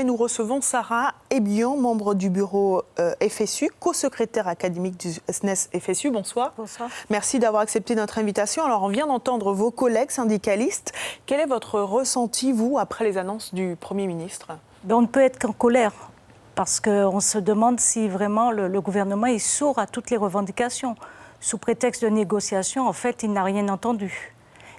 Nous recevons Sarah Ebian, membre du bureau FSU, co-secrétaire académique du SNES FSU. Bonsoir. Bonsoir. Merci d'avoir accepté notre invitation. Alors, on vient d'entendre vos collègues syndicalistes. Quel est votre ressenti, vous, après les annonces du Premier ministre ? On ne peut être qu'en colère, parce qu'on se demande si vraiment le gouvernement est sourd à toutes les revendications. Sous prétexte de négociation, en fait, il n'a rien entendu.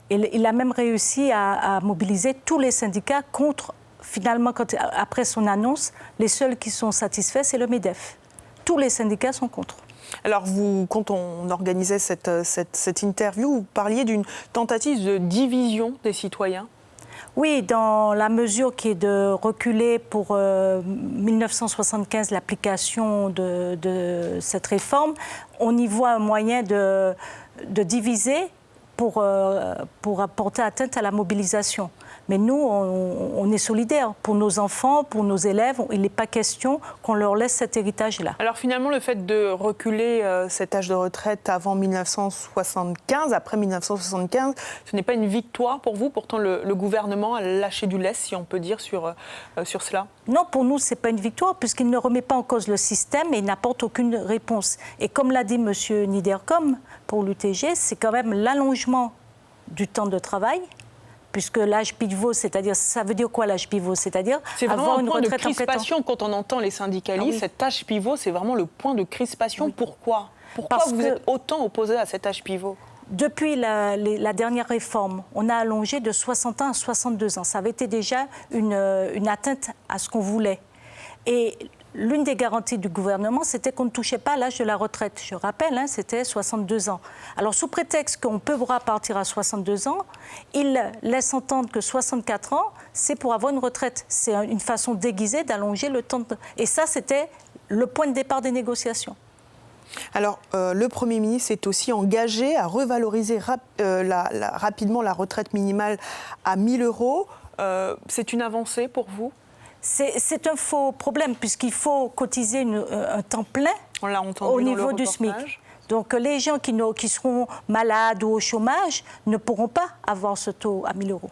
Il a même réussi à mobiliser tous les syndicats contre. Finalement, après son annonce, les seuls qui sont satisfaits, c'est le MEDEF. Tous les syndicats sont contre. Alors, quand on organisait cette interview, vous parliez d'une tentative de division des citoyens. Oui, dans la mesure qui est de reculer pour 1975 l'application de cette réforme, on y voit un moyen de diviser pour apporter atteinte à la mobilisation. Mais nous, on est solidaires. Pour nos enfants, pour nos élèves, il n'est pas question qu'on leur laisse cet héritage-là. Alors finalement, le fait de reculer cet âge de retraite avant 1975, après 1975, ce n'est pas une victoire pour vous. Pourtant, le gouvernement a lâché du lest, si on peut dire, sur cela. Non, pour nous, ce n'est pas une victoire, puisqu'il ne remet pas en cause le système et n'apporte aucune réponse. Et comme l'a dit M. Niederkom, pour l'UTG, c'est quand même l'allongement du temps de travail, puisque l'âge pivot, c'est-à-dire, ça veut dire quoi l'âge pivot ? C'est-à-dire avoir une retraite en plein temps. C'est vraiment un point de crispation quand on entend les syndicalistes. Oui. Cet âge pivot, c'est vraiment le point de crispation. Oui. Pourquoi vous êtes autant opposé à cet âge pivot ? Depuis la dernière réforme, on a allongé de 60 ans à 62 ans. Ça avait été déjà une atteinte à ce qu'on voulait. Et l'une des garanties du gouvernement, c'était qu'on ne touchait pas à l'âge de la retraite. Je rappelle, c'était 62 ans. Alors, sous prétexte qu'on pourra partir à 62 ans, il laisse entendre que 64 ans, c'est pour avoir une retraite. C'est une façon déguisée d'allonger le temps. Et ça, c'était le point de départ des négociations. Alors, le Premier ministre est aussi engagé à revaloriser rapidement la retraite minimale à 1 000 €. C'est une avancée pour vous ? C'est un faux problème, puisqu'il faut cotiser un temps plein au niveau du SMIC. Donc les gens qui seront malades ou au chômage ne pourront pas avoir ce taux à 1 000 €.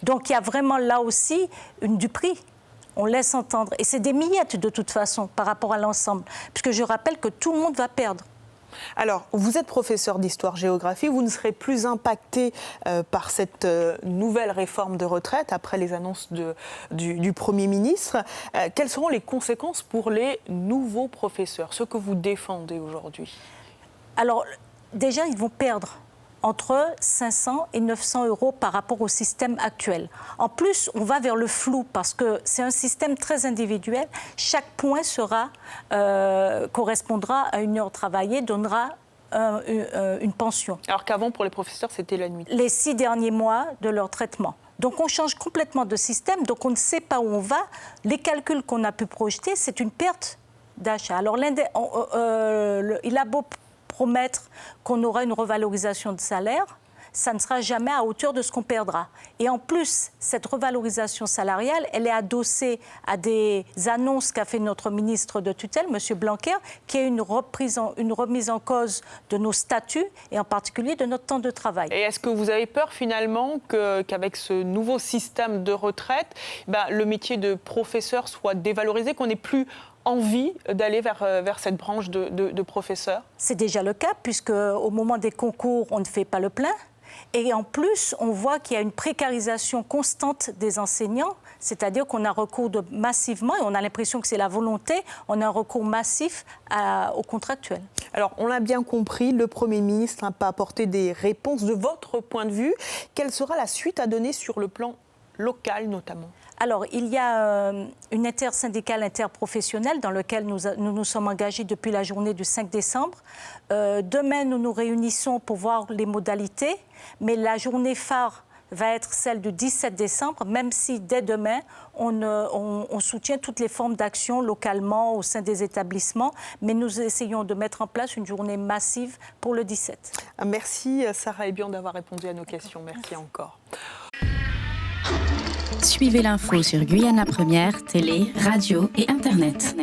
Donc il y a vraiment là aussi une duperie. On laisse entendre. Et c'est des miettes de toute façon par rapport à l'ensemble. Puisque je rappelle que tout le monde va perdre. Alors, vous êtes professeur d'histoire-géographie, vous ne serez plus impacté par cette nouvelle réforme de retraite après les annonces du Premier ministre. Quelles seront les conséquences pour les nouveaux professeurs, ceux que vous défendez aujourd'hui ? Alors, déjà, ils vont perdre entre 500 et 900 € par rapport au système actuel. En plus, on va vers le flou parce que c'est un système très individuel. Chaque point correspondra à une heure travaillée, donnera une pension. Alors qu'avant, pour les professeurs, c'était la nuit. Les 6 derniers mois de leur traitement. Donc on change complètement de système, donc on ne sait pas où on va. Les calculs qu'on a pu projeter, c'est une perte d'achat. Alors il a beau promettre qu'on aura une revalorisation de salaire, ça ne sera jamais à hauteur de ce qu'on perdra. Et en plus, cette revalorisation salariale, elle est adossée à des annonces qu'a fait notre ministre de tutelle, M. Blanquer, qui est une remise en cause de nos statuts et en particulier de notre temps de travail. Et est-ce que vous avez peur finalement qu'avec ce nouveau système de retraite, le métier de professeur soit dévalorisé, qu'on n'ait plus envie d'aller vers cette branche de professeurs ? C'est déjà le cas, puisque au moment des concours, on ne fait pas le plein. Et en plus, on voit qu'il y a une précarisation constante des enseignants, c'est-à-dire qu'on a recours massivement, et on a l'impression que c'est la volonté, on a un recours massif aux contractuels. Alors, on l'a bien compris, le Premier ministre n'a pas apporté des réponses. De votre point de vue, quelle sera la suite à donner sur le plan local notamment ? Alors, il y a une intersyndicale interprofessionnelle dans laquelle nous sommes engagés depuis la journée du 5 décembre. Demain, nous nous réunissons pour voir les modalités, mais la journée phare va être celle du 17 décembre, même si dès demain, on soutient toutes les formes d'action localement au sein des établissements, mais nous essayons de mettre en place une journée massive pour le 17. Merci Sarah Ebian d'avoir répondu à nos questions. Merci encore. Suivez l'info sur Guyana Première, télé, radio et Internet.